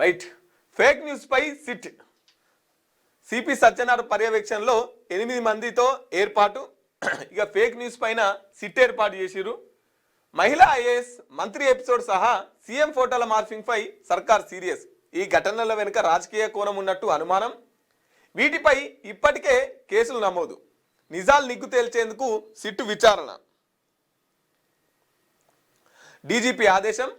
Right. Fake news పై SIT CP Satyanarayana పర్యవేక్షణలో 8 మందితో ఏర్పాటు. ఇక ఫేక్ న్యూస్ పైన సిట్ ఏర్పాటు చేసిరు. మహిళా ఐఏఎస్ మంత్రి ఎపిసోడ్ సహా సీఎం ఫోటోల మార్ఫింగ్ పై సర్కార్ సీరియస్. ఈ ఘటనల వెనుక రాజకీయ కోణం ఉన్నట్టు అనుమానం. వీటిపై ఇప్పటికే కేసులు నమోదు. నిజాలు నిగ్గు తేల్చేందుకు సిట్టు విచారణ. డీజీపీ ఆదేశం.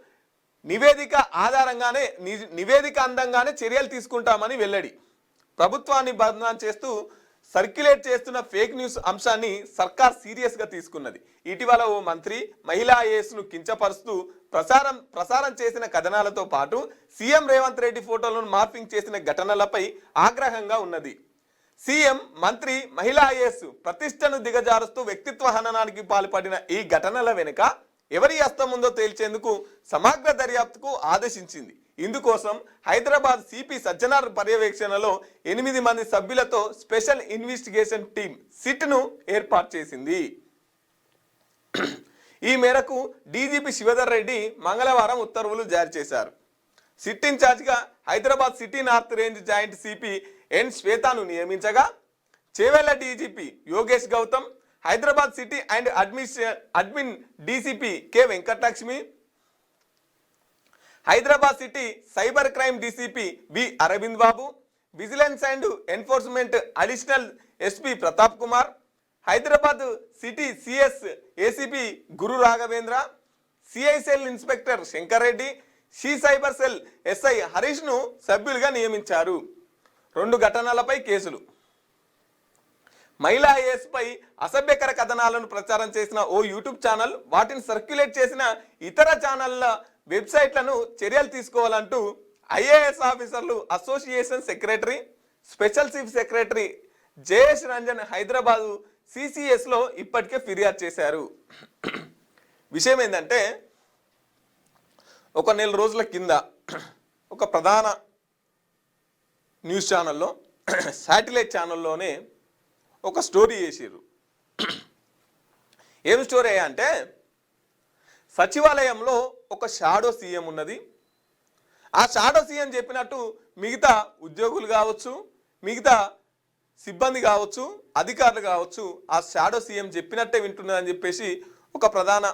నివేదిక అందంగానే చర్యలు తీసుకుంటామని వెల్లడి. ప్రభుత్వాన్ని బదనాం చేస్తూ సర్క్యులేట్ చేస్తున్న ఫేక్ న్యూస్ అంశాన్ని సర్కార్ సీరియస్గా తీసుకున్నది. ఇటీవల ఓ మంత్రి మహిళా ఐఏఎస్ను కించపరుస్తూ ప్రసారం చేసిన కథనాలతో పాటు సీఎం రేవంత్ రెడ్డి ఫోటోలను మార్పింగ్ చేసిన ఘటనలపై ఆగ్రహంగా ఉన్నది. సీఎం మంత్రి మహిళా ఐఏఎస్ ప్రతిష్టను దిగజారుస్తూ వ్యక్తిత్వ హననానికి పాల్పడిన ఈ ఘటనల వెనుక ఎవరి హస్తం ఉందో తేల్చేందుకు సమగ్ర దర్యాప్తుకు ఆదేశించింది. ఇందుకోసం హైదరాబాద్ సిపి సజ్జనార్ పర్యవేక్షణలో 8 మంది సభ్యులతో స్పెషల్ ఇన్వెస్టిగేషన్ టీం సిట్ను ఏర్పాటు చేసింది. ఈ మేరకు డీజీపీ శివధర్ రెడ్డి మంగళవారం ఉత్తర్వులు జారీ చేశారు. సిట్ ఇన్ఛార్జిగా Hyderabad city north range joint CP N శ్వేతాను నియమించగా Chevella DGP Yogesh Gautam, Hyderabad city and admin DCP K Venkatalakshmi, Hyderabad city cyber crime DCP B Aravind Babu, vigilance and enforcement additional SP Pratap Kumar, Hyderabad city CS ACP Guru Raghavendra, CI cell inspector Shankar Reddy, she cyber cell SI హరీష్ను సభ్యులుగా నియమించారు. 2 ఘటనలపై కేసులు. మహిళా IAS పై అసభ్యకర కథనాలను ప్రచారం చేసిన ఓ యూట్యూబ్ ఛానల్, వాటిని సర్క్యులేట్ చేసిన ఇతర ఛానళ్ల వెబ్సైట్లను చర్యలు తీసుకోవాలంటూ ఐఏఎస్ ఆఫీసర్లు association secretary, special chief secretary Jayesh Ranjan Hyderabad సిసిఎస్లో ఇప్పటికే ఫిర్యాదు చేశారు. విషయం ఏంటంటే, ఒక నెల రోజుల కింద ఒక ప్రధాన న్యూస్ ఛానల్లో, శాటిలైట్ ఛానల్లోనే ఒక స్టోరీ చేసిర్రు. ఏం స్టోరీ అంటే, సచివాలయంలో ఒక షాడో సీఎం ఉన్నది. ఆ షాడో సీఎం చెప్పినట్టు మిగతా ఉద్యోగులు కావచ్చు, మిగతా సిబ్బంది కావచ్చు, అధికారులు కావచ్చు, ఆ షాడో సీఎం చెప్పినట్టే వింటున్నదని చెప్పేసి ఒక ప్రధాన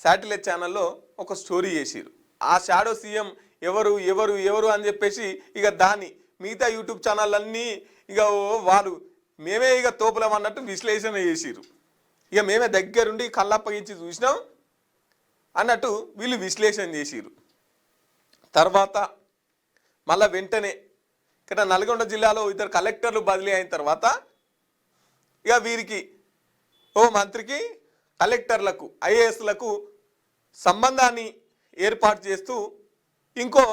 శాటిలైట్ ఛానల్లో ఒక స్టోరీ చేసిర్రు. ఆ షాడో సీఎం ఎవరు ఎవరు ఎవరు అని చెప్పేసి ఇక దాన్ని మిగతా యూట్యూబ్ ఛానళ్ళన్నీ ఇక వాళ్ళు మేమే ఇక తోపులం అన్నట్టు విశ్లేషణ చేసిర్రు. ఇక మేమే దగ్గరుండి కళ్ళప్పగించి చూసినాం అన్నట్టు వీళ్ళు విశ్లేషణ చేసిర్రు. తర్వాత మళ్ళీ వెంటనే ఇక్కడ నల్గొండ జిల్లాలో 2 కలెక్టర్లు బదిలీ అయిన తర్వాత ఇక వీరికి ఓ మంత్రికి కలెక్టర్లకు ఐఏఎస్లకు సంబంధాన్ని ఏర్పాటు చేస్తూ ఇంకో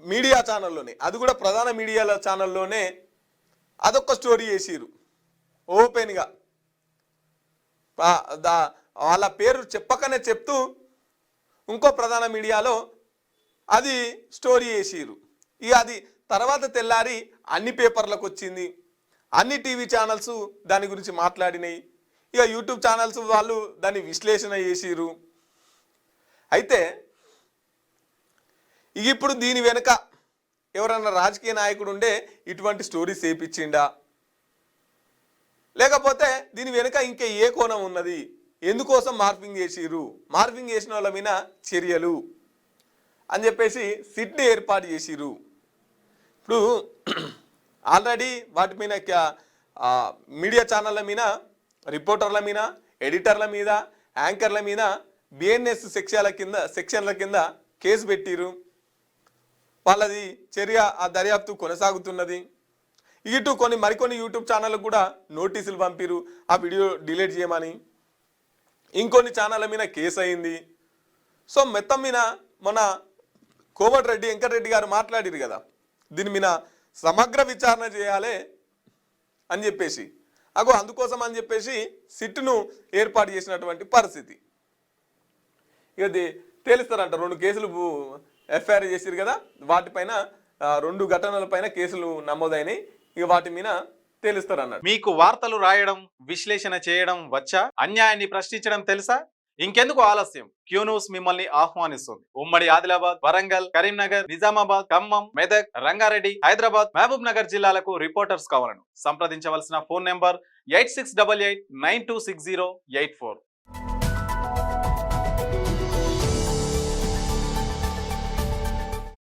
మీడియా ఛానల్లోనే, అది కూడా ప్రధాన మీడియాల ఛానల్లోనే అదొక స్టోరీ చేసిరు. ఓపెన్గా వాళ్ళ పేరు చెప్పకనే చెప్తూ ఇంకో ప్రధాన మీడియాలో అది స్టోరీ చేసిరు. ఇక అది తర్వాత తెల్లారి అన్ని పేపర్లకు వచ్చింది, అన్ని టీవీ ఛానల్స్ దాని గురించి మాట్లాడినాయి, ఇక యూట్యూబ్ ఛానల్స్ వాళ్ళు దాన్ని విశ్లేషణ చేసిరు. అయితే ఇక ఇప్పుడు దీని వెనుక ఎవరన్నా రాజకీయ నాయకుడు ఉండే ఇటువంటి స్టోరీస్ వేయించిండా, లేకపోతే దీని వెనుక ఇంకా ఏ కోణం ఉన్నది, ఎందుకోసం మార్పింగ్ చేసిరు, మార్పింగ్ చేసిన వాళ్ళ మీద చర్యలు అని చెప్పేసి సిట్ని ఏర్పాటు చేసిరు. ఇప్పుడు ఆల్రెడీ వాటి మీద మీడియా ఛానళ్ళ మీద, రిపోర్టర్ల మీద, ఎడిటర్ల మీద, యాంకర్ల మీద బిఎన్ఎస్ సెక్షన్ల కింద కేసు పెట్టిరు. వాళ్ళది చర్య, ఆ దర్యాప్తు కొనసాగుతున్నది. ఇటు మరికొన్ని యూట్యూబ్ ఛానళ్ళకు కూడా నోటీసులు పంపిరు ఆ వీడియో డిలీట్ చేయమని. ఇంకొన్ని ఛానళ్ళ మీద కేసు అయింది. సో మొత్తం మీద మన కోమటిరెడ్డి వెంకటరెడ్డి గారు మాట్లాడిరు కదా, దీని మీద సమగ్ర విచారణ చేయాలి అని చెప్పేసి, అందుకోసం అని చెప్పేసి సిట్ను ఏర్పాటు చేసినటువంటి పరిస్థితి. ఇక తేలుస్తారంట. 2 కేసులు ఎఫ్ఐఆర్ చేసిరు కదా, వాటిపైన 2 ఘటనలపైన కేసులు నమోదైనాయి. ఇక వాటి మీద తేలుస్తారు అన్నాడు. మీకు వార్తలు రాయడం, విశ్లేషణ చేయడం వచ్చా? అన్యాయాన్ని ప్రశ్నించడం తెలుసా? ఇంకెందుకు ఆలస్యం, క్యూ న్యూస్ మిమ్మల్ని ఆహ్వానిస్తుంది. ఉమ్మడి ఆదిలాబాద్, వరంగల్, కరీంనగర్, నిజామాబాద్, ఖమ్మం, మెదక్, రంగారెడ్డి, హైదరాబాద్, మహబూబ్ నగర్ జిల్లాలకు రిపోర్టర్స్ కావాలను సంప్రదించవలసిన ఫోన్ నెంబర్ 8688926084.